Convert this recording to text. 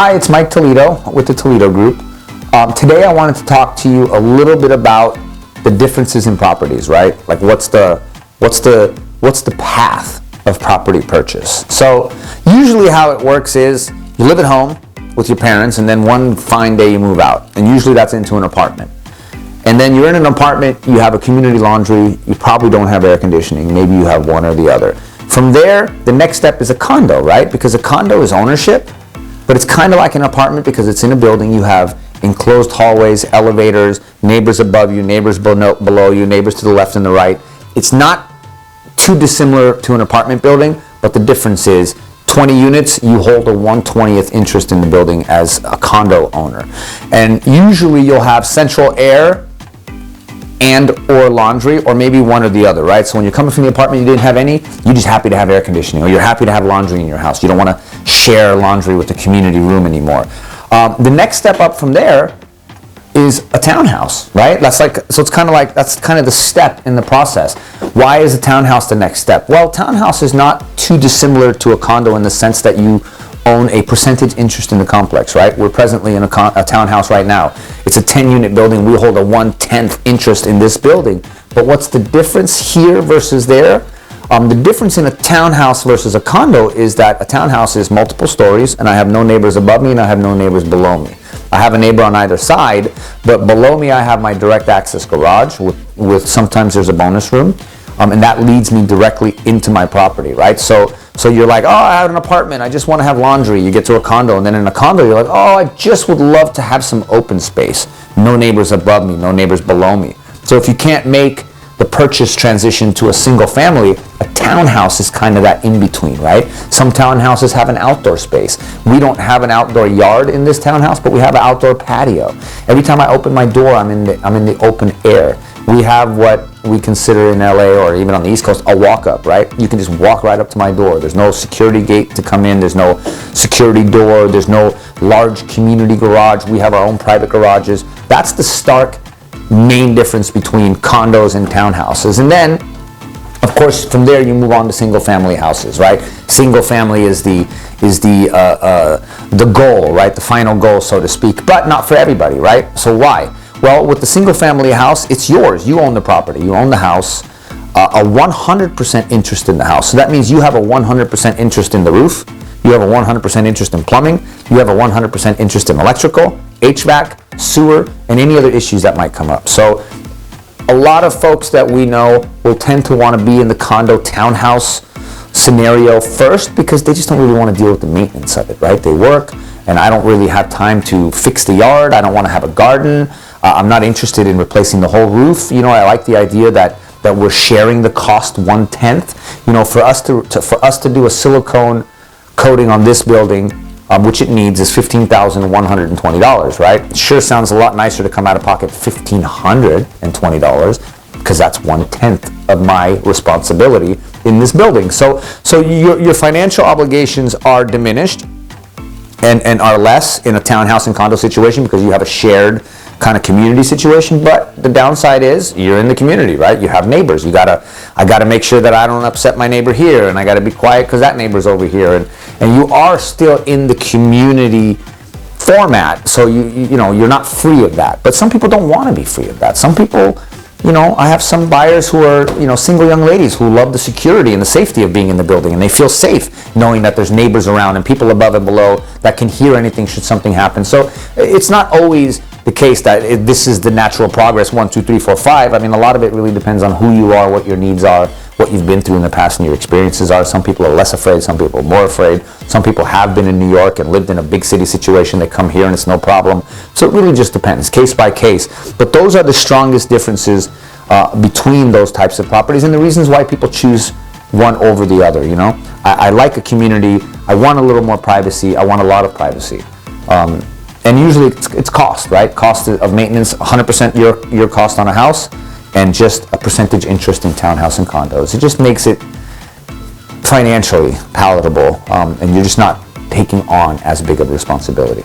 Hi, it's Mike Toledo with the Toledo Group. Today I wanted to talk to you a little bit about the differences in properties, right? Like what's the path of property purchase? So usually how it works is you live at home with your parents and then one fine day you move out, and usually that's into an apartment. And then you're in an apartment, you have a community laundry, you probably don't have air conditioning, maybe you have one or the other. From there, the next step is a condo, right? Because a condo is ownership, but it's kind of like an apartment because it's in a building. You have enclosed hallways, elevators, neighbors above you, neighbors below you, neighbors to the left and the right. It's not too dissimilar to an apartment building, but the difference is 20 units, you hold a 1/20th interest in the building as a condo owner. And usually you'll have central air and or laundry, or maybe one or the other, right? So when you're coming from the apartment, you didn't have any, you're just happy to have air conditioning, or you're happy to have laundry in your house. You don't want to share laundry with the community room anymore. The next step up from there is a townhouse, right? That's kind of the step in the process. Why is a townhouse the next step? Well, townhouse is not too dissimilar to a condo in the sense that you own a percentage interest in the complex, right? We're presently in a townhouse right now. It's a 10-unit building. We hold a 1/10th interest in this building. But what's the difference here versus there? The difference in a townhouse versus a condo is that a townhouse is multiple stories, and I have no neighbors above me and I have no neighbors below me. I have a neighbor on either side, but below me I have my direct access garage with sometimes there's a bonus room, and that leads me directly into my property, right? So you're like, oh, I have an apartment, I just want to have laundry. You get to a condo, and then in a condo you're like, oh, I just would love to have some open space. No neighbors above me, no neighbors below me. So if you can't make the purchase transition to a single family, a townhouse is kind of that in between, right? Some townhouses have an outdoor space. We don't have an outdoor yard in this townhouse, but we have an outdoor patio. Every time I open my door, I'm in the open air. We have what we consider in LA or even on the East Coast a walk-up, right? You can just walk right up to my door. There's no security gate to come in. There's no security door. There's no large community garage. We have our own private garages. That's the stark main difference between condos and townhouses. And then, of course, from there you move on to single-family houses, right? Single family is the goal, right? The final goal, so to speak, but not for everybody, right? So why? Well, with the single-family house, it's yours. You own the property. You own the house. A 100% interest in the house. So that means you have a 100% interest in the roof. You have a 100% interest in plumbing. You have a 100% interest in electrical, HVAC, sewer, and any other issues that might come up. So a lot of folks that we know will tend to want to be in the condo townhouse scenario first because they just don't really want to deal with the maintenance of it, right? They work, and I don't really have time to fix the yard. I don't want to have a garden. I'm not interested in replacing the whole roof. You know, I like the idea that we're sharing the cost 1/10. You know, for us to do a silicone coating on this building, which it needs, is $15,120, right? It sure sounds a lot nicer to come out of pocket $1,520 because that's 1/10 of my responsibility in this building. So your financial obligations are diminished and are less in a townhouse and condo situation because you have a shared kind of community situation. But the downside is you're in the community, right? You have neighbors. I gotta make sure that I don't upset my neighbor here, and I gotta be quiet because that neighbor's over here, and you are still in the community format. So you're not free of that. But some people don't want to be free of that. Some people, I have some buyers who are, single young ladies who love the security and the safety of being in the building, and they feel safe knowing that there's neighbors around and people above and below that can hear anything should something happen. So it's not always the case that this is the natural progress, 1, 2, 3, 4, 5. I mean, a lot of it really depends on who you are, what your needs are, what you've been through in the past and your experiences are. Some people are less afraid, some people are more afraid. Some people have been in New York and lived in a big city situation. They come here and it's no problem. So it really just depends, case by case. But those are the strongest differences between those types of properties and the reasons why people choose one over the other. I like a community. I want a little more privacy. I want a lot of privacy. And usually it's cost, right? Cost of maintenance, 100% your cost on a house, and just a percentage interest in townhouse and condos. It just makes it financially palatable, and you're just not taking on as big of a responsibility.